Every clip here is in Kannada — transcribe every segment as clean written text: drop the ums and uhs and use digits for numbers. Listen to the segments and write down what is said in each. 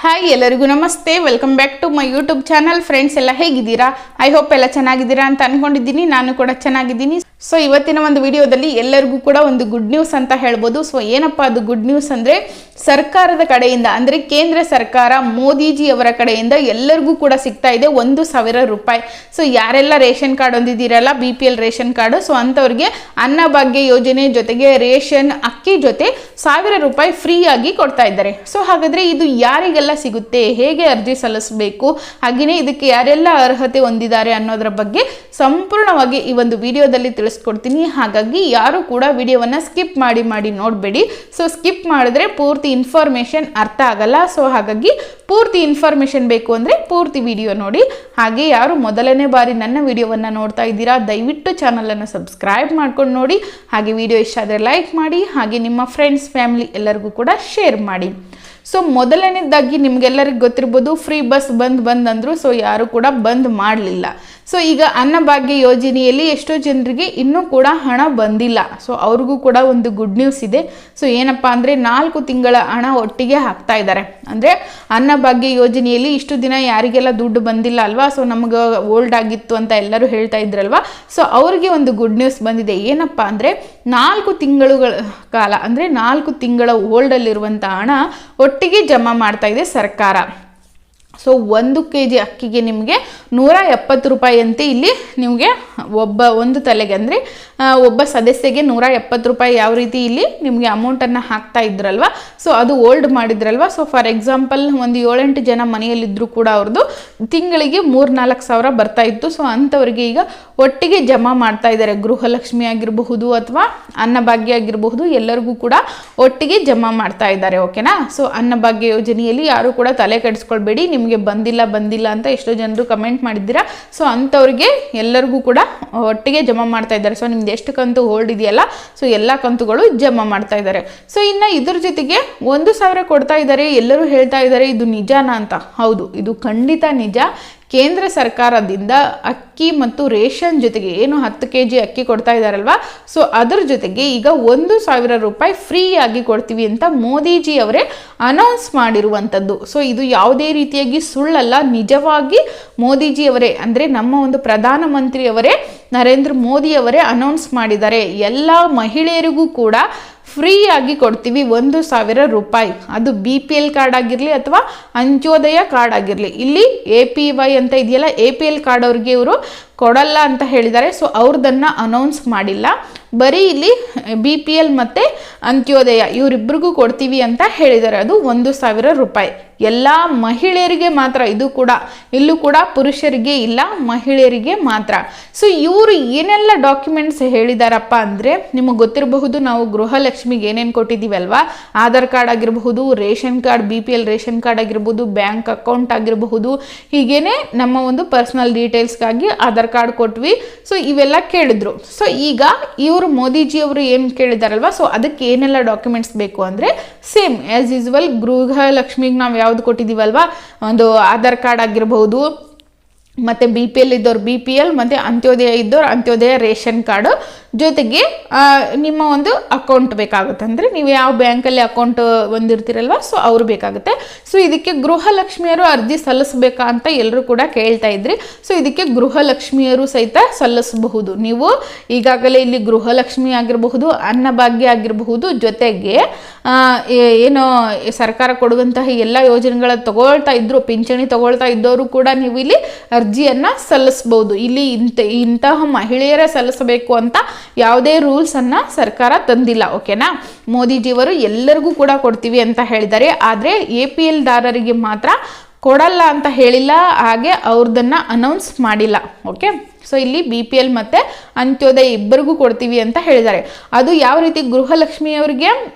ಹಾಯ್ ಎಲ್ಲರಿಗೂ ನಮಸ್ತೆ, welcome back to my YouTube channel. Friends ಎಲ್ಲ ಹೇಗಿದ್ದೀರಾ? ಐ ಹೋಪ್ ಎಲ್ಲ ಚೆನ್ನಾಗಿದ್ದೀರಾ ಅಂತ ಅನ್ಕೊಂಡಿದ್ದೀನಿ. ನಾನು ಕೂಡ ಚೆನ್ನಾಗಿದ್ದೀನಿ. ಸೊ ಇವತ್ತಿನ ಒಂದು ವಿಡಿಯೋದಲ್ಲಿ ಎಲ್ಲರಿಗೂ ಕೂಡ ಒಂದು ಗುಡ್ ನ್ಯೂಸ್ ಅಂತ ಹೇಳ್ಬೋದು. ಸೊ ಏನಪ್ಪ ಅದು ಗುಡ್ ನ್ಯೂಸ್ ಅಂದರೆ, ಸರ್ಕಾರದ ಕಡೆಯಿಂದ ಅಂದರೆ ಕೇಂದ್ರ ಸರ್ಕಾರ ಮೋದಿಜಿ ಅವರ ಕಡೆಯಿಂದ ಎಲ್ಲರಿಗೂ ಕೂಡ ಸಿಗ್ತಾ ಇದೆ 1,000 ರೂಪಾಯಿ. ಸೊ ಯಾರೆಲ್ಲ ರೇಷನ್ ಕಾರ್ಡ್ ಹೊಂದಿದ್ದೀರಲ್ಲ, BPL ರೇಷನ್ ಕಾರ್ಡು, ಸೊ ಅಂಥವ್ರಿಗೆ ಅನ್ನಭಾಗ್ಯ ಯೋಜನೆ ಜೊತೆಗೆ ರೇಷನ್ ಅಕ್ಕಿ ಜೊತೆ 1,000 ರೂಪಾಯಿ ಫ್ರೀ ಆಗಿ ಕೊಡ್ತಾ ಇದ್ದಾರೆ. ಸೊ ಹಾಗಾದರೆ ಇದು ಯಾರಿಗೆಲ್ಲ ಸಿಗುತ್ತೆ, ಹೇಗೆ ಅರ್ಜಿ ಸಲ್ಲಿಸಬೇಕು, ಹಾಗೆಯೇ ಇದಕ್ಕೆ ಯಾರೆಲ್ಲ ಅರ್ಹತೆ ಹೊಂದಿದ್ದಾರೆ ಅನ್ನೋದರ ಬಗ್ಗೆ ಸಂಪೂರ್ಣವಾಗಿ ಈ ಒಂದು ವಿಡಿಯೋದಲ್ಲಿ ತಿಳಿಸ್ಕೊಡ್ತೀನಿ. ಹಾಗಾಗಿ ಯಾರು ಕೂಡ ವಿಡಿಯೋವನ್ನು ಸ್ಕಿಪ್ ಮಾಡಿ ನೋಡಬೇಡಿ. ಸೊ ಸ್ಕಿಪ್ ಮಾಡಿದ್ರೆ ಪೂರ್ತಿ ಇನ್ಫಾರ್ಮೇಷನ್ ಅರ್ಥ ಆಗಲ್ಲ. ಸೊ ಹಾಗಾಗಿ ಪೂರ್ತಿ ಇನ್ಫಾರ್ಮೇಷನ್ ಬೇಕು ಅಂದರೆ ಪೂರ್ತಿ ವಿಡಿಯೋ ನೋಡಿ. ಹಾಗೆ ಯಾರು ಮೊದಲನೇ ಬಾರಿ ನನ್ನ ವಿಡಿಯೋವನ್ನು ನೋಡ್ತಾ ಇದ್ದೀರಾ, ದಯವಿಟ್ಟು ಚಾನಲನ್ನು ಸಬ್ಸ್ಕ್ರೈಬ್ ಮಾಡ್ಕೊಂಡು ನೋಡಿ. ಹಾಗೆ ವಿಡಿಯೋ ಇಷ್ಟ ಆದರೆ ಲೈಕ್ ಮಾಡಿ, ಹಾಗೆ ನಿಮ್ಮ ಫ್ರೆಂಡ್ಸ್ ಫ್ಯಾಮಿಲಿ ಎಲ್ಲರಿಗೂ ಕೂಡ ಶೇರ್ ಮಾಡಿ. ಸೊ ಮೊದಲನೇದಾಗಿ ನಿಮ್ಗೆಲ್ಲರಿಗೂ ಗೊತ್ತಿರ್ಬೋದು, ಫ್ರೀ ಬಸ್ ಬಂದ್ ಅಂದರು. ಸೊ ಯಾರು ಕೂಡ ಬಂದ್ ಮಾಡಲಿಲ್ಲ. ಸೊ ಈಗ ಅನ್ನಭಾಗ್ಯ ಯೋಜನೆಯಲ್ಲಿ ಎಷ್ಟೋ ಜನರಿಗೆ ಇನ್ನೂ ಕೂಡ ಹಣ ಬಂದಿಲ್ಲ. ಸೊ ಅವ್ರಿಗೂ ಕೂಡ ಒಂದು ಗುಡ್ ನ್ಯೂಸ್ ಇದೆ. ಸೊ ಏನಪ್ಪ ಅಂದರೆ 4 ತಿಂಗಳ ಹಣ ಒಟ್ಟಿಗೆ ಹಾಕ್ತಾ ಇದ್ದಾರೆ. ಅಂದರೆ ಅನ್ನಭಾಗ್ಯ ಯೋಜನೆಯಲ್ಲಿ ಇಷ್ಟು ದಿನ ಯಾರಿಗೆಲ್ಲ ದುಡ್ಡು ಬಂದಿಲ್ಲ ಅಲ್ವಾ, ಸೊ ನಮಗೆ ಓಲ್ಡ್ ಆಗಿತ್ತು ಅಂತ ಎಲ್ಲರೂ ಹೇಳ್ತಾ ಇದ್ರಲ್ವಾ. ಸೊ ಅವ್ರಿಗೆ ಒಂದು ಗುಡ್ ನ್ಯೂಸ್ ಬಂದಿದೆ. ಏನಪ್ಪ ಅಂದರೆ 4 ತಿಂಗಳುಗಳ ಕಾಲ ಅಂದರೆ 4 ತಿಂಗಳ ಓಲ್ಡಲ್ಲಿರುವಂಥ ಹಣ ಒಟ್ಟಿಗೆ ಜಮಾ ಮಾಡ್ತಾ ಇದೆ ಸರ್ಕಾರ. ಸೊ 1 kg ಅಕ್ಕಿಗೆ ನಿಮಗೆ 170 ರೂಪಾಯಿ ಅಂತೆ ಇಲ್ಲಿ ನಿಮಗೆ ಒಂದು ತಲೆಗೆ ಅಂದರೆ ಒಬ್ಬ ಸದಸ್ಯಗೆ 170 ರೂಪಾಯಿ ಯಾವ ರೀತಿ ಇಲ್ಲಿ ನಿಮಗೆ ಅಮೌಂಟನ್ನು ಹಾಕ್ತಾ ಇದ್ರಲ್ವ. ಸೊ ಅದು ಓಲ್ಡ್ ಮಾಡಿದ್ರಲ್ವ. ಸೊ ಫಾರ್ ಎಕ್ಸಾಂಪಲ್ ಒಂದು 7-8 ಜನ ಮನೆಯಲ್ಲಿದ್ದರೂ ಕೂಡ ಅವ್ರದ್ದು ತಿಂಗಳಿಗೆ 3-4 ಸಾವಿರ ಬರ್ತಾ ಇತ್ತು. ಸೊ ಅಂಥವ್ರಿಗೆ ಈಗ ಒಟ್ಟಿಗೆ ಜಮಾ ಮಾಡ್ತಾ ಇದ್ದಾರೆ. ಗೃಹಲಕ್ಷ್ಮಿ ಆಗಿರಬಹುದು ಅಥವಾ ಅನ್ನಭಾಗ್ಯ ಆಗಿರಬಹುದು, ಎಲ್ಲರಿಗೂ ಕೂಡ ಒಟ್ಟಿಗೆ ಜಮಾ ಮಾಡ್ತಾ ಇದ್ದಾರೆ. ಓಕೆನಾ. ಸೊ ಅನ್ನಭಾಗ್ಯ ಯೋಜನೆಯಲ್ಲಿ ಯಾರು ಕೂಡ ತಲೆ ಕೆಡಿಸ್ಕೊಳ್ಬೇಡಿ, ನಿಮಗೆ ಬಂದಿಲ್ಲ ಅಂತ ಎಷ್ಟೋ ಜನರು ಕಮೆಂಟ್ ಮಾಡಿದ್ದೀರಾ. ಸೊ ಅಂಥವ್ರಿಗೆ ಎಲ್ಲರಿಗೂ ಕೂಡ ಒಟ್ಟಿಗೆ ಜಮಾ ಮಾಡ್ತಾ ಇದ್ದಾರೆ. ಸೊ ನಿಮ್ದು ಎಷ್ಟು ಕಂತು ಹೋಲ್ಡ್ ಇದೆಯಲ್ಲ, ಸೊ ಎಲ್ಲ ಕಂತುಗಳು ಜಮಾ ಮಾಡ್ತಾ ಇದ್ದಾರೆ. ಸೊ ಇನ್ನು ಇದ್ರ ಜೊತೆಗೆ 1,000 ಕೊಡ್ತಾ ಇದ್ದಾರೆ. ಎಲ್ಲರೂ ಹೇಳ್ತಾ ಇದ್ದಾರೆ ಇದು ನಿಜಾನಾ ಅಂತ. ಹೌದು, ಇದು ಖಂಡಿತ ನಿಜ. ಕೇಂದ್ರ ಸರ್ಕಾರದಿಂದ ಅಕ್ಕಿ ಮತ್ತು ರೇಷನ್ ಜೊತೆಗೆ ಏನು 10 kg ಅಕ್ಕಿ ಕೊಡ್ತಾ ಇದ್ದಾರಲ್ವ, ಸೊ ಅದರ ಜೊತೆಗೆ ಈಗ 1,000 ರೂಪಾಯಿ ಫ್ರೀ ಆಗಿ ಕೊಡ್ತೀವಿ ಅಂತ ಮೋದಿಜಿ ಅವರೇ ಅನೌನ್ಸ್ ಮಾಡಿರುವಂಥದ್ದು. ಸೊ ಇದು ಯಾವುದೇ ರೀತಿಯಾಗಿ ಸುಳ್ಳಲ್ಲ, ನಿಜವಾಗಿ ಮೋದಿಜಿ ಅವರೇ ಅಂದರೆ ನಮ್ಮ ಒಂದು ಪ್ರಧಾನಮಂತ್ರಿ ಅವರೇ ನರೇಂದ್ರ ಮೋದಿ ಅವರೇ ಅನೌನ್ಸ್ ಮಾಡಿದ್ದಾರೆ. ಎಲ್ಲ ಮಹಿಳೆಯರಿಗೂ ಕೂಡ ಫ್ರೀ ಆಗಿ ಕೊಡ್ತೀವಿ 1,000 ರೂಪಾಯಿ. ಅದು BPL ಕಾರ್ಡ್ ಆಗಿರಲಿ ಅಥವಾ ಅಂತ್ಯೋದಯ ಕಾರ್ಡ್ ಆಗಿರಲಿ. ಇಲ್ಲಿ APY ಅಂತ ಇದೆಯಲ್ಲ, APL ಕಾರ್ಡ್ ಅವ್ರಿಗೆ ಇವರು ಕೊಡಲ್ಲ ಅಂತ ಹೇಳಿದ್ದಾರೆ. ಸೊ ಅವ್ರದನ್ನು ಅನೌನ್ಸ್ ಮಾಡಿಲ್ಲ. ಬರೀ ಇಲ್ಲಿ BPL ಮತ್ತು ಅಂತ್ಯೋದಯ ಇವರಿಬ್ಬರಿಗೂ ಕೊಡ್ತೀವಿ ಅಂತ ಹೇಳಿದ್ದಾರೆ. ಅದು 1,000 ರೂಪಾಯಿ ಎಲ್ಲ ಮಹಿಳೆಯರಿಗೆ ಮಾತ್ರ. ಇದು ಕೂಡ ಇಲ್ಲೂ ಕೂಡ ಪುರುಷರಿಗೆ ಇಲ್ಲ, ಮಹಿಳೆಯರಿಗೆ ಮಾತ್ರ. ಸೊ ಇವರು ಏನೆಲ್ಲ ಡಾಕ್ಯುಮೆಂಟ್ಸ್ ಹೇಳಿದಾರಪ್ಪ ಅಂದರೆ, ನಿಮಗೆ ಗೊತ್ತಿರಬಹುದು, ನಾವು ಗೃಹಲಕ್ಷ್ಮಿಗೆ ಏನೇನು ಕೊಟ್ಟಿದ್ದೀವಿ ಅಲ್ವಾ, ಆಧಾರ್ ಕಾರ್ಡ್ ಆಗಿರಬಹುದು, ration card, BPL ration card ಆಗಿರ್ಬೋದು, ಬ್ಯಾಂಕ್ ಅಕೌಂಟ್ ಆಗಿರಬಹುದು, ಹೀಗೇನೆ ನಮ್ಮ ಒಂದು ಪರ್ಸನಲ್ ಡೀಟೇಲ್ಸ್ಗಾಗಿ ಆಧಾರ್ ಕಾರ್ಡ್ ಕೊಟ್ವಿ. ಸೊ ಇವೆಲ್ಲ ಕೇಳಿದ್ರು. ಸೊ ಈಗ ಇವರು ಮೋದಿಜಿ ಅವರು ಏನು ಕೇಳಿದಾರಲ್ವಾ, ಸೊ ಅದಕ್ಕೆ ಏನೆಲ್ಲ ಡಾಕ್ಯುಮೆಂಟ್ಸ್ ಬೇಕು ಅಂದರೆ ಸೇಮ್ ಆ್ಯಸ್ ಯೂಸ್ವಲ್ ಗೃಹಲಕ್ಷ್ಮಿಗೆ ನಾವು ಯಾವ್ದು ಕೊಟ್ಟಿದ್ದೀವಲ್ವಾ, ಒಂದು ಆಧಾರ್ ಕಾರ್ಡ್ ಆಗಿರಬಹುದು, ಮತ್ತು BPL ಇದ್ದವ್ರು BPL, ಮತ್ತು ಅಂತ್ಯೋದಯ ಇದ್ದವ್ರು ಅಂತ್ಯೋದಯ ರೇಷನ್ ಕಾರ್ಡು ಜೊತೆಗೆ ನಿಮ್ಮ ಒಂದು ಅಕೌಂಟ್ ಬೇಕಾಗುತ್ತೆ. ಅಂದರೆ ನೀವು ಯಾವ ಬ್ಯಾಂಕಲ್ಲಿ ಅಕೌಂಟ್ ಹೊಂದಿರ್ತೀರಲ್ವ, ಸೊ ಅವರು ಬೇಕಾಗುತ್ತೆ. ಸೊ ಇದಕ್ಕೆ ಗೃಹಲಕ್ಷ್ಮಿಯರು ಅರ್ಜಿ ಸಲ್ಲಿಸಬೇಕಾ ಅಂತ ಎಲ್ಲರೂ ಕೂಡ ಕೇಳ್ತಾ ಇದ್ರಿ. ಸೊ ಇದಕ್ಕೆ ಗೃಹಲಕ್ಷ್ಮಿಯರು ಸಹಿತ ಸಲ್ಲಿಸಬಹುದು. ನೀವು ಈಗಾಗಲೇ ಇಲ್ಲಿ ಗೃಹಲಕ್ಷ್ಮಿ ಆಗಿರಬಹುದು, ಅನ್ನಭಾಗ್ಯ ಆಗಿರಬಹುದು, ಜೊತೆಗೆ ಏನು ಸರ್ಕಾರ ಕೊಡುವಂತಹ ಎಲ್ಲ ಯೋಜನೆಗಳ ತಗೊಳ್ತಾ ಇದ್ರು, ಪಿಂಚಣಿ ತಗೊಳ್ತಾ ಇದ್ದವರು ಕೂಡ ನೀವು ಇಲ್ಲಿ ಅರ್ಜಿಯನ್ನು ಸಲ್ಲಿಸಬಹುದು. ಇಲ್ಲಿ ಇಂತಹ ಮಹಿಳೆಯರ ಸಲ್ಲಿಸಬೇಕು ಅಂತ ಯಾವುದೇ ರೂಲ್ಸನ್ನು ಸರ್ಕಾರ ತಂದಿಲ್ಲ. ಓಕೆನಾ. ಮೋದಿಜಿಯವರು ಎಲ್ಲರಿಗೂ ಕೂಡ ಕೊಡ್ತೀವಿ ಅಂತ ಹೇಳಿದ್ದಾರೆ. ಆದರೆ APL ದಾರರಿಗೆ ಮಾತ್ರ ಕೊಡಲ್ಲ ಅಂತ ಹೇಳಿಲ್ಲ, ಹಾಗೆ ಅವ್ರದನ್ನು ಅನೌನ್ಸ್ ಮಾಡಿಲ್ಲ. ಓಕೆ. ಸೊ ಇಲ್ಲಿ BPL ಮತ್ತು ಅಂತ್ಯೋದಯ ಇಬ್ಬರಿಗೂ ಕೊಡ್ತೀವಿ ಅಂತ ಹೇಳಿದ್ದಾರೆ. ಅದು ಯಾವ ರೀತಿ, ಗೃಹಲಕ್ಷ್ಮಿಯವರಿಗೆ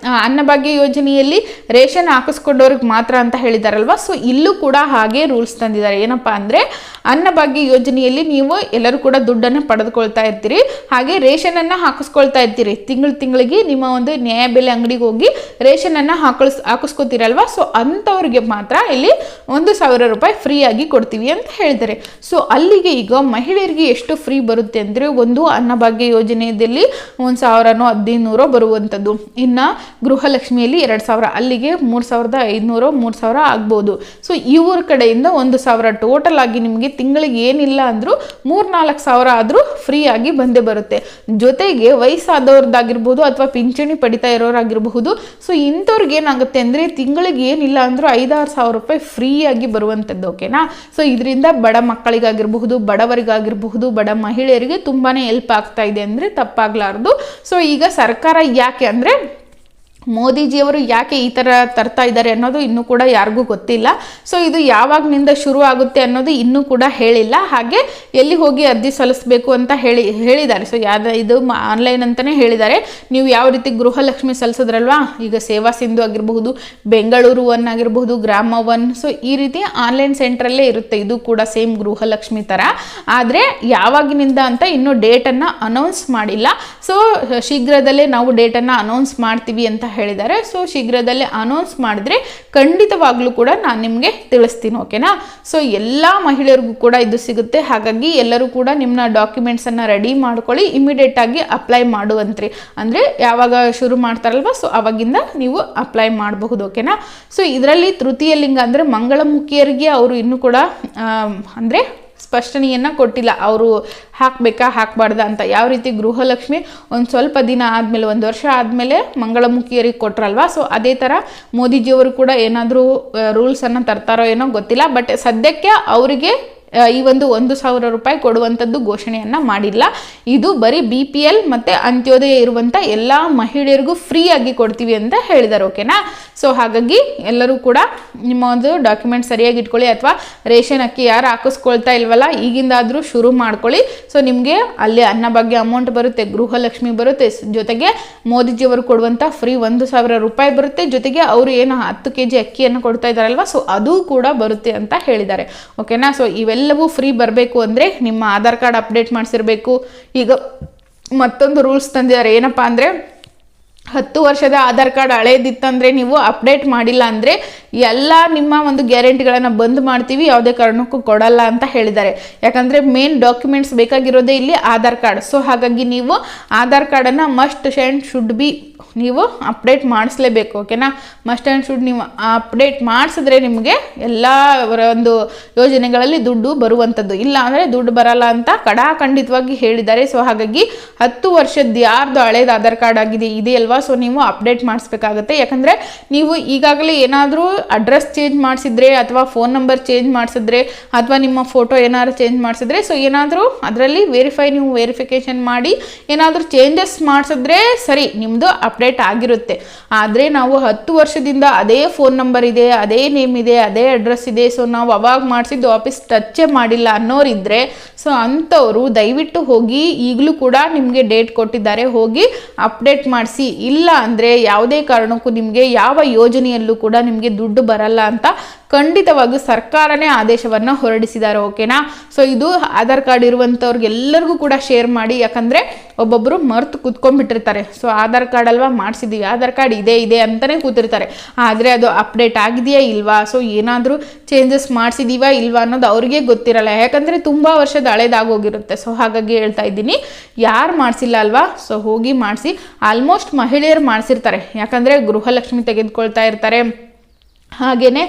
ಅನ್ನಭಾಗ್ಯ ಯೋಜನೆಯಲ್ಲಿ ರೇಷನ್ ಹಾಕಿಸ್ಕೊಂಡವ್ರಿಗೆ ಮಾತ್ರ ಅಂತ ಹೇಳಿದಾರಲ್ವ. ಸೊ ಇಲ್ಲೂ ಕೂಡ ಹಾಗೆ ರೂಲ್ಸ್ ತಂದಿದ್ದಾರೆ. ಏನಪ್ಪ ಅಂದರೆ ಅನ್ನಭಾಗ್ಯ ಯೋಜನೆಯಲ್ಲಿ ನೀವು ಎಲ್ಲರೂ ಕೂಡ ದುಡ್ಡನ್ನು ಪಡೆದುಕೊಳ್ತಾ ಇರ್ತೀರಿ, ಹಾಗೆ ರೇಷನನ್ನು ಹಾಕಿಸ್ಕೊಳ್ತಾ ಇರ್ತೀರಿ. ತಿಂಗಳಿಗೆ ನಿಮ್ಮ ಒಂದು ನ್ಯಾಯಬೆಲೆ ಅಂಗಡಿಗೆ ಹೋಗಿ ರೇಷನನ್ನು ಹಾಕಿಸ್ಕೊತೀರಲ್ವ. ಸೊ ಅಂಥವ್ರಿಗೆ ಮಾತ್ರ ಇಲ್ಲಿ 1,000 ರೂಪಾಯಿ ಫ್ರೀ ಆಗಿ ಕೊಡ್ತೀವಿ ಅಂತ ಹೇಳಿದ್ದಾರೆ. ಸೊ ಅಲ್ಲಿಗೆ ಈಗ ಮಹಿಳೆಯರಿಗೆ ಎಷ್ಟು ಫ್ರೀ ಬರುತ್ತೆ ಅಂದರೆ, ಒಂದು ಅನ್ನಭಾಗ್ಯ ಯೋಜನೆಯಲ್ಲಿ 1,000ನೋ 1,500 ಬರುವಂಥದ್ದು, ಇನ್ನು ಗೃಹಲಕ್ಷ್ಮಿಯಲ್ಲಿ 2,000, ಅಲ್ಲಿಗೆ 3,500 3,000 ಆಗ್ಬೋದು. ಸೊ ಇವ್ರ ಕಡೆಯಿಂದ 1,000 ಟೋಟಲ್ ಆಗಿ ನಿಮಗೆ ತಿಂಗಳಿಗೆ ಏನಿಲ್ಲ ಅಂದರೂ 3-4 ಸಾವಿರ ಆದರೂ ಫ್ರೀ ಆಗಿ ಬಂದೇ ಬರುತ್ತೆ. ಜೊತೆಗೆ ವಯಸ್ಸಾದವ್ರದ್ದಾಗಿರ್ಬೋದು ಅಥವಾ ಪಿಂಚಣಿ ಪಡಿತಾ ಇರೋರಾಗಿರಬಹುದು. ಸೊ ಇಂಥವ್ರಿಗೆ ಏನಾಗುತ್ತೆ ಅಂದರೆ ತಿಂಗಳಿಗೆ ಏನಿಲ್ಲ ಅಂದರೂ 5-6 ಸಾವಿರ ರೂಪಾಯಿ ಫ್ರೀ ಆಗಿ ಬರುವಂಥದ್ದು. ಓಕೆನಾ. ಸೊ ಇದರಿಂದ ಬಡ ಮಕ್ಕಳಿಗಾಗಿರಬಹುದು, ಬಡವರಿಗಾಗಿರಬಹುದು, ಬಡ ಮಹಿಳೆಯರಿಗೆ ತುಂಬಾ ಹೆಲ್ಪ್ ಆಗ್ತಾ ಇದೆ ಅಂದರೆ ತಪ್ಪಾಗಲಾರ್ದು. ಸೊ ಈಗ ಸರ್ಕಾರ ಯಾಕೆ ಅಂದರೆ ಮೋದಿಜಿಯವರು ಯಾಕೆ ಈ ಥರ ತರ್ತಾ ಇದ್ದಾರೆ ಅನ್ನೋದು ಇನ್ನೂ ಕೂಡ ಯಾರಿಗೂ ಗೊತ್ತಿಲ್ಲ. ಸೊ ಇದು ಯಾವಾಗಿನಿಂದ ಶುರು ಆಗುತ್ತೆ ಅನ್ನೋದು ಇನ್ನೂ ಕೂಡ ಹೇಳಿಲ್ಲ. ಹಾಗೆ ಎಲ್ಲಿ ಹೋಗಿ ಅರ್ಜಿ ಸಲ್ಲಿಸಬೇಕು ಅಂತ ಹೇಳಿದ್ದಾರೆ. ಸೊ ಇದು ಆನ್ಲೈನ್ ಅಂತಲೇ ಹೇಳಿದ್ದಾರೆ. ನೀವು ಯಾವ ರೀತಿ ಗೃಹಲಕ್ಷ್ಮಿ ಸಲ್ಲಿಸಿದ್ರಲ್ವಾ, ಈಗ ಸೇವಾ ಸಿಂಧು ಆಗಿರಬಹುದು, ಬೆಂಗಳೂರು 1 ಆಗಿರಬಹುದು, ಗ್ರಾಮ 1, ಸೊ ಈ ರೀತಿ ಆನ್ಲೈನ್ ಸೆಂಟ್ರಲ್ಲೇ ಇರುತ್ತೆ. ಇದು ಕೂಡ ಸೇಮ್ ಗೃಹಲಕ್ಷ್ಮಿ ಥರ. ಆದರೆ ಯಾವಾಗಿನಿಂದ ಅಂತ ಇನ್ನೂ ಡೇಟನ್ನು ಅನೌನ್ಸ್ ಮಾಡಿಲ್ಲ. ಸೊ ಶೀಘ್ರದಲ್ಲೇ ನಾವು ಡೇಟನ್ನು ಅನೌನ್ಸ್ ಮಾಡ್ತೀವಿ ಅಂತ ಹೇಳಿದ್ದಾರೆ. ಸೊ ಶೀಘ್ರದಲ್ಲೇ ಅನೌನ್ಸ್ ಮಾಡಿದ್ರೆ ಖಂಡಿತವಾಗ್ಲೂ ಕೂಡ ನಾನು ನಿಮಗೆ ತಿಳಿಸ್ತೀನಿ. ಓಕೆನಾ. ಸೊ ಎಲ್ಲ ಮಹಿಳೆಯರಿಗೂ ಕೂಡ ಇದು ಸಿಗುತ್ತೆ. ಹಾಗಾಗಿ ಎಲ್ಲರೂ ಕೂಡ ನಿಮ್ಮ ಡಾಕ್ಯುಮೆಂಟ್ಸನ್ನು ರೆಡಿ ಮಾಡ್ಕೊಳ್ಳಿ, ಇಮಿಡಿಯೇಟ್ ಆಗಿ ಅಪ್ಲೈ ಮಾಡುವಂತ್ರಿ. ಅಂದರೆ ಯಾವಾಗ ಶುರು ಮಾಡ್ತಾರಲ್ವ, ಸೊ ಅವಾಗಿಂದ ನೀವು ಅಪ್ಲೈ ಮಾಡಬಹುದು. ಓಕೆನಾ. ಸೊ ಇದರಲ್ಲಿ ತೃತೀಯ ಲಿಂಗ ಅಂದರೆ ಮಂಗಳಮುಖಿಯರಿಗೆ ಅವರು ಇನ್ನೂ ಕೂಡ ಅಂದರೆ ಸ್ಪಷ್ಟನೆಯನ್ನು ಕೊಟ್ಟಿಲ್ಲ, ಅವರು ಹಾಕಬೇಕಾ ಹಾಕಬಾರ್ದ ಅಂತ. ಯಾವ ರೀತಿ ಗೃಹಲಕ್ಷ್ಮಿ ಒಂದು ಸ್ವಲ್ಪ ದಿನ ಆದಮೇಲೆ, 1 ವರ್ಷ ಆದಮೇಲೆ ಮಂಗಳಮುಖಿಯರಿಗೆ ಕೊಟ್ರಲ್ವಾ, ಸೊ ಅದೇ ಥರ ಮೋದಿಜಿಯವರು ಕೂಡ ಏನಾದರೂ ರೂಲ್ಸನ್ನು ತರ್ತಾರೋ ಏನೋ ಗೊತ್ತಿಲ್ಲ. ಬಟ್ ಸದ್ಯಕ್ಕೆ ಅವರಿಗೆ ಈ ಒಂದು 1,000 ರೂಪಾಯಿ ಕೊಡುವಂಥದ್ದು ಘೋಷಣೆಯನ್ನು ಮಾಡಿಲ್ಲ. ಇದು ಬರೀ BPL ಮತ್ತು ಅಂತ್ಯೋದಯ ಇರುವಂಥ ಎಲ್ಲ ಮಹಿಳೆಯರಿಗೂ ಫ್ರೀ ಆಗಿ ಕೊಡ್ತೀವಿ ಅಂತ ಹೇಳಿದ್ದಾರೆ. ಓಕೆನಾ. ಸೊ ಹಾಗಾಗಿ ಎಲ್ಲರೂ ಕೂಡ ನಿಮ್ಮ ಒಂದು ಡಾಕ್ಯುಮೆಂಟ್ ಸರಿಯಾಗಿ ಇಟ್ಕೊಳ್ಳಿ. ಅಥವಾ ರೇಷನ್ ಅಕ್ಕಿ ಯಾರು ಹಾಕಿಸ್ಕೊಳ್ತಾ ಇಲ್ವಲ್ಲ, ಈಗಿಂದಾದರೂ ಶುರು ಮಾಡ್ಕೊಳ್ಳಿ. ಸೊ ನಿಮಗೆ ಅಲ್ಲಿ ಅನ್ನಭಾಗ್ಯ ಅಮೌಂಟ್ ಬರುತ್ತೆ, ಗೃಹಲಕ್ಷ್ಮಿ ಬರುತ್ತೆ, ಜೊತೆಗೆ ಮೋದಿಜಿಯವರು ಕೊಡುವಂಥ ಫ್ರೀ 1,000 ರೂಪಾಯಿ ಬರುತ್ತೆ. ಜೊತೆಗೆ ಅವರು ಏನು 10 kg ಅಕ್ಕಿಯನ್ನು ಕೊಡ್ತಾ ಇದ್ದಾರಲ್ವ, ಸೊ ಅದು ಕೂಡ ಬರುತ್ತೆ ಅಂತ ಹೇಳಿದ್ದಾರೆ. ಓಕೆನಾ. ಸೊ ಇವೆಲ್ಲವೂ ಫ್ರೀ ಬರಬೇಕು ಅಂದರೆ ನಿಮ್ಮ ಆಧಾರ್ ಕಾರ್ಡ್ ಅಪ್ಡೇಟ್ ಮಾಡಿಸಿರಬೇಕು. ಈಗ ಮತ್ತೊಂದು ರೂಲ್ಸ್ ತಂದಿದ್ದಾರೆ. ಏನಪ್ಪ ಅಂದರೆ 10 ವರ್ಷದ ಆಧಾರ್ ಕಾರ್ಡ್ ಹಳೇದಿತ್ತಂದರೆ ನೀವು ಅಪ್ಡೇಟ್ ಮಾಡಿಲ್ಲ ಅಂದರೆ ಎಲ್ಲ ನಿಮ್ಮ ಒಂದು ಗ್ಯಾರಂಟಿಗಳನ್ನು ಬಂದ್ ಮಾಡ್ತೀವಿ, ಯಾವುದೇ ಕಾರಣಕ್ಕೂ ಕೊಡಲ್ಲ ಅಂತ ಹೇಳಿದ್ದಾರೆ. ಯಾಕಂದರೆ ಮೇನ್ ಡಾಕ್ಯುಮೆಂಟ್ಸ್ ಬೇಕಾಗಿರೋದೇ ಇಲ್ಲಿ ಆಧಾರ್ ಕಾರ್ಡ್. ಸೊ ಹಾಗಾಗಿ ನೀವು ಆಧಾರ್ ಕಾರ್ಡನ್ನು ಮಸ್ಟ್ ಆ್ಯಂಡ್ ಶುಡ್ ಬಿ ನೀವು ಅಪ್ಡೇಟ್ ಮಾಡಿಸ್ಲೇಬೇಕು. ಓಕೆನಾ. ಮಸ್ಟ್ ಆ್ಯಂಡ್ ಶುಡ್ ನೀವು ಅಪ್ಡೇಟ್ ಮಾಡಿಸಿದ್ರೆ ನಿಮಗೆ ಎಲ್ಲ ಒಂದು ಯೋಜನೆಗಳಲ್ಲಿ ದುಡ್ಡು ಬರುವಂಥದ್ದು. ಇಲ್ಲ ಅಂದರೆ ದುಡ್ಡು ಬರಲ್ಲ ಅಂತ ಖಂಡಿತವಾಗಿ ಹೇಳಿದ್ದಾರೆ. ಸೊ ಹಾಗಾಗಿ 10 ವರ್ಷದ ಯಾರ್ದು ಹಳೇದು ಆಧಾರ್ ಕಾರ್ಡ್ ಆಗಿದೆ ಇದೆಯಲ್ವಾ, ಸೊ ನೀವು ಅಪ್ಡೇಟ್ ಮಾಡಿಸ್ಬೇಕಾಗತ್ತೆ. ಯಾಕಂದರೆ ನೀವು ಈಗಾಗಲೇ ಏನಾದರೂ ಅಡ್ರೆಸ್ ಚೇಂಜ್ ಮಾಡಿಸಿದ್ರೆ ಅಥವಾ ಫೋನ್ ನಂಬರ್ ಚೇಂಜ್ ಮಾಡಿಸಿದ್ರೆ ಅಥವಾ ನಿಮ್ಮ ಫೋಟೋ ಏನಾದ್ರು ಚೇಂಜ್ ಮಾಡಿಸಿದ್ರೆ, ಸೊ ಏನಾದರೂ ಅದರಲ್ಲಿ ನೀವು ವೆರಿಫಿಕೇಷನ್ ಮಾಡಿ ಏನಾದರೂ ಚೇಂಜಸ್ ಮಾಡಿಸಿದ್ರೆ ಸರಿ, ನಿಮ್ಮದು ಅಪ್ಡೇಟ್ ಆಗಿರುತ್ತೆ. ಆದರೆ ನಾವು 10 ವರ್ಷದಿಂದ ಅದೇ ಫೋನ್ ನಂಬರ್ ಇದೆ, ಅದೇ ನೇಮ್ ಇದೆ, ಅದೇ ಅಡ್ರೆಸ್ ಇದೆ, ಸೊ ನಾವು ಅವಾಗ ಮಾಡಿಸಿದ್ದು ವಾಪಸ್ ಟಚ್ಚೇ ಮಾಡಿಲ್ಲ ಅನ್ನೋರಿದ್ರೆ, ಸೊ ಅಂಥವರು ದಯವಿಟ್ಟು ಹೋಗಿ, ಈಗಲೂ ಕೂಡ ನಿಮಗೆ ಡೇಟ್ ಕೊಟ್ಟಿದ್ದಾರೆ, ಹೋಗಿ ಅಪ್ಡೇಟ್ ಮಾಡಿಸಿ. ಇಲ್ಲ ಅಂದರೆ ಯಾವುದೇ ಕಾರಣಕ್ಕೂ ನಿಮಗೆ ಯಾವ ಯೋಜನೆಯಲ್ಲೂ ಕೂಡ ನಿಮಗೆ ದುಡ್ಡು ಬರಲ್ಲ ಅಂತ ಖಂಡಿತವಾಗಿ ಸರ್ಕಾರನೇ ಆದೇಶವನ್ನು ಹೊರಡಿಸಿದ್ದಾರೆ. ಓಕೆನಾ. ಸೊ ಇದು ಆಧಾರ್ ಕಾರ್ಡ್ ಇರುವಂಥವ್ರಿಗೆಲ್ಲರಿಗೂ ಕೂಡ ಶೇರ್ ಮಾಡಿ. ಯಾಕಂದರೆ ಒಬ್ಬೊಬ್ಬರು ಮರ್ತು ಕೂತ್ಕೊಂಡ್ಬಿಟ್ಟಿರ್ತಾರೆ. ಸೊ ಆಧಾರ್ ಕಾರ್ಡ್ ಅಲ್ವಾ ಮಾಡಿಸಿದ್ದೀವಿ, ಆಧಾರ್ ಕಾರ್ಡ್ ಇದೆ ಅಂತಲೇ ಕೂತಿರ್ತಾರೆ. ಆದರೆ ಅದು ಅಪ್ಡೇಟ್ ಆಗಿದೆಯಾ ಇಲ್ವಾ, ಸೊ ಏನಾದರೂ ಚೇಂಜಸ್ ಮಾಡಿಸಿದೀವಾ ಇಲ್ವಾ ಅನ್ನೋದು ಅವ್ರಿಗೆ ಗೊತ್ತಿರಲ್ಲ. ಯಾಕಂದರೆ ತುಂಬ ವರ್ಷದ ಹಳೇದಾಗೋಗಿರುತ್ತೆ. ಸೊ ಹಾಗಾಗಿ ಹೇಳ್ತಾ ಇದ್ದೀನಿ, ಯಾರು ಮಾಡಿಸಿಲ್ಲ ಅಲ್ವಾ, ಸೊ ಹೋಗಿ ಮಾಡಿಸಿ. ಆಲ್ಮೋಸ್ಟ್ ಮಹಿಳೆಯರು ಮಾಡಿಸಿರ್ತಾರೆ. ಯಾಕಂದರೆ ಗೃಹಲಕ್ಷ್ಮಿ ತೆಗೆದುಕೊಳ್ತಾ ಇರ್ತಾರೆ, ಹಾಗೆಯೇ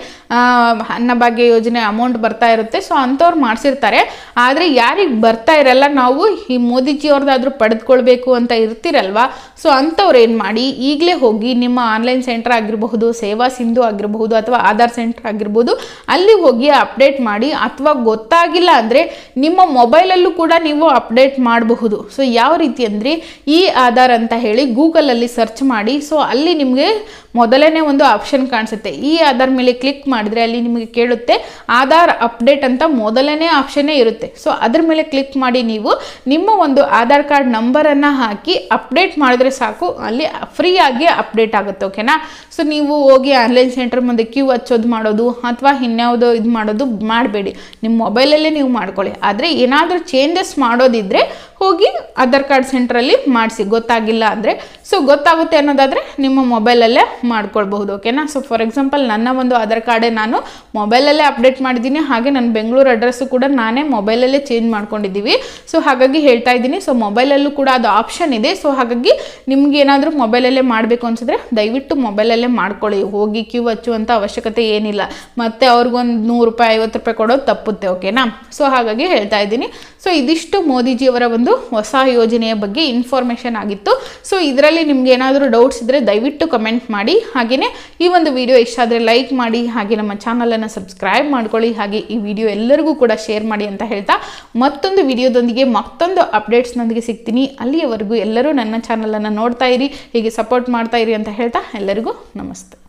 ಅನ್ನಭಾಗ್ಯ ಯೋಜನೆ ಅಮೌಂಟ್ ಬರ್ತಾ ಇರುತ್ತೆ. ಸೊ ಅಂಥವ್ರು ಮಾಡಿಸಿರ್ತಾರೆ. ಆದರೆ ಯಾರಿಗೆ ಬರ್ತಾ ಇರಲ್ಲ, ನಾವು ಈ ಮೋದಿಜಿಯವ್ರದ್ದಾದ್ರೂ ಪಡೆದುಕೊಳ್ಬೇಕು ಅಂತ ಇರ್ತಿರಲ್ವ, ಸೊ ಅಂಥವ್ರು ಏನು ಮಾಡಿ, ಈಗಲೇ ಹೋಗಿ ನಿಮ್ಮ ಆನ್ಲೈನ್ ಸೆಂಟರ್ ಆಗಿರಬಹುದು, ಸೇವಾ ಸಿಂಧು ಆಗಿರಬಹುದು, ಅಥವಾ ಆಧಾರ್ ಸೆಂಟರ್ ಆಗಿರ್ಬೋದು, ಅಲ್ಲಿ ಹೋಗಿ ಅಪ್ಡೇಟ್ ಮಾಡಿ. ಅಥವಾ ಗೊತ್ತಾಗಿಲ್ಲ ಅಂದರೆ ನಿಮ್ಮ ಮೊಬೈಲಲ್ಲೂ ಕೂಡ ನೀವು ಅಪ್ಡೇಟ್ ಮಾಡಬಹುದು. ಸೊ ಯಾವ ರೀತಿ ಅಂದರೆ ಈ ಆಧಾರ್ ಅಂತ ಹೇಳಿ ಗೂಗಲಲ್ಲಿ ಸರ್ಚ್ ಮಾಡಿ. ಸೊ ಅಲ್ಲಿ ನಿಮಗೆ ಮೊದಲನೇ ಒಂದು ಆಪ್ಷನ್ ಕಾಣಿಸುತ್ತೆ. ಈ ಆಧಾರ್ ಮೇಲೆ ಕ್ಲಿಕ್ ಮಾಡಿದ್ರೆ ಅಲ್ಲಿ ನಿಮಗೆ ಕೇಳುತ್ತೆ ಆಧಾರ್ ಅಪ್ಡೇಟ್ ಅಂತ ಮೊದಲನೇ ಆಪ್ಷನ್ನೇ ಇರುತ್ತೆ. ಸೊ ಅದ್ರ ಮೇಲೆ ಕ್ಲಿಕ್ ಮಾಡಿ ನೀವು ನಿಮ್ಮ ಒಂದು ಆಧಾರ್ ಕಾರ್ಡ್ ನಂಬರನ್ನು ಹಾಕಿ ಅಪ್ಡೇಟ್ ಮಾಡಿದ್ರೆ ಸಾಕು, ಅಲ್ಲಿ ಫ್ರೀ ಆಗಿ ಅಪ್ಡೇಟ್ ಆಗುತ್ತೆ. ಓಕೆನಾ. ಸೊ ನೀವು ಹೋಗಿ ಆನ್ಲೈನ್ ಸೆಂಟರ್ ಮುಂದೆ ಕ್ಯೂ ಹಚ್ಚೋದು ಮಾಡೋದು ಅಥವಾ ಇನ್ಯಾವುದೋ ಇದು ಮಾಡೋದು ಮಾಡಬೇಡಿ. ನಿಮ್ಮ ಮೊಬೈಲಲ್ಲೇ ನೀವು ಮಾಡ್ಕೊಳ್ಳಿ. ಆದರೆ ಏನಾದರೂ ಚೇಂಜಸ್ ಮಾಡೋದಿದ್ರೆ ಹೋಗಿ ಆಧಾರ್ ಕಾರ್ಡ್ ಸೆಂಟ್ರಲ್ಲಿ ಮಾಡಿಸಿ, ಗೊತ್ತಾಗಿಲ್ಲ ಅಂದರೆ. ಸೊ ಗೊತ್ತಾಗುತ್ತೆ ಅನ್ನೋದಾದರೆ ನಿಮ್ಮ ಮೊಬೈಲಲ್ಲೇ ಮಾಡ್ಕೊಳ್ಬಹುದು. ಓಕೆನಾ. ಸೊ ಫಾರ್ ಎಕ್ಸಾಂಪಲ್ ನನ್ನ ಒಂದು ಆಧಾರ್ ಕಾರ್ಡೇ ನಾನು ಮೊಬೈಲಲ್ಲೇ ಅಪ್ಡೇಟ್ ಮಾಡಿದ್ದೀನಿ. ಹಾಗೆ ನನ್ನ ಬೆಂಗಳೂರು ಅಡ್ರೆಸ್ಸು ಕೂಡ ನಾನೇ ಮೊಬೈಲಲ್ಲೇ ಚೇಂಜ್ ಮಾಡ್ಕೊಂಡಿದ್ದೀವಿ. ಸೊ ಹಾಗಾಗಿ ಹೇಳ್ತಾ ಇದ್ದೀನಿ. ಸೊ ಮೊಬೈಲಲ್ಲೂ ಕೂಡ ಅದು ಆಪ್ಷನ್ ಇದೆ. ಸೊ ಹಾಗಾಗಿ ನಿಮ್ಗೆ ಏನಾದರೂ ಮೊಬೈಲಲ್ಲೇ ಮಾಡಬೇಕು ಅನ್ಸಿದ್ರೆ ದಯವಿಟ್ಟು ಮೊಬೈಲಲ್ಲೇ ಮಾಡ್ಕೊಳ್ಳಿ. ಹೋಗಿ ಕ್ಯೂ ಹಚ್ಚುವಂಥ ಅವಶ್ಯಕತೆ ಏನಿಲ್ಲ. ಮತ್ತೆ ಅವ್ರಿಗೊಂದು 100 ರೂಪಾಯಿ 50 ರೂಪಾಯಿ ಕೊಡೋದು ತಪ್ಪುತ್ತೆ. ಓಕೆನಾ? ಸೊ ಹಾಗಾಗಿ ಹೇಳ್ತಾ ಇದ್ದೀನಿ. ಸೊ ಇದಿಷ್ಟು ಮೋದಿಜಿಯವರ ಒಂದು ಹೊಸ ಯೋಜನೆಯ ಬಗ್ಗೆ ಇನ್ಫಾರ್ಮೇಷನ್ ಆಗಿತ್ತು. ಸೊ ಇದರಲ್ಲಿ ನಿಮ್ಗೆ ಏನಾದರೂ ಡೌಟ್ಸ್ ಇದ್ದರೆ ದಯವಿಟ್ಟು ಕಮೆಂಟ್ ಮಾಡಿ. ಹಾಗೆಯೇ ಈ ಒಂದು ವಿಡಿಯೋ ಇಷ್ಟ ಆದರೆ ಲೈಕ್ ಮಾಡಿ. ಹಾಗೆ ನಮ್ಮ ಚಾನಲನ್ನು ಸಬ್ಸ್ಕ್ರೈಬ್ ಮಾಡ್ಕೊಳ್ಳಿ. ಹಾಗೆ ಈ ವಿಡಿಯೋ ಎಲ್ಲರಿಗೂ ಕೂಡ ಶೇರ್ ಮಾಡಿ ಅಂತ ಹೇಳ್ತಾ ಮತ್ತೊಂದು ವಿಡಿಯೋದೊಂದಿಗೆ ಮತ್ತೊಂದು ಅಪ್ಡೇಟ್ಸ್ನೊಂದಿಗೆ ಸಿಗ್ತೀನಿ. ಅಲ್ಲಿಯವರೆಗೂ ಎಲ್ಲರೂ ನನ್ನ ಚಾನಲನ್ನು ನೋಡ್ತಾ ಇರಿ, ಹೀಗೆ ಸಪೋರ್ಟ್ ಮಾಡ್ತಾ ಇರಿ ಅಂತ ಹೇಳ್ತಾ ಎಲ್ಲರಿಗೂ ನಮಸ್ತೆ.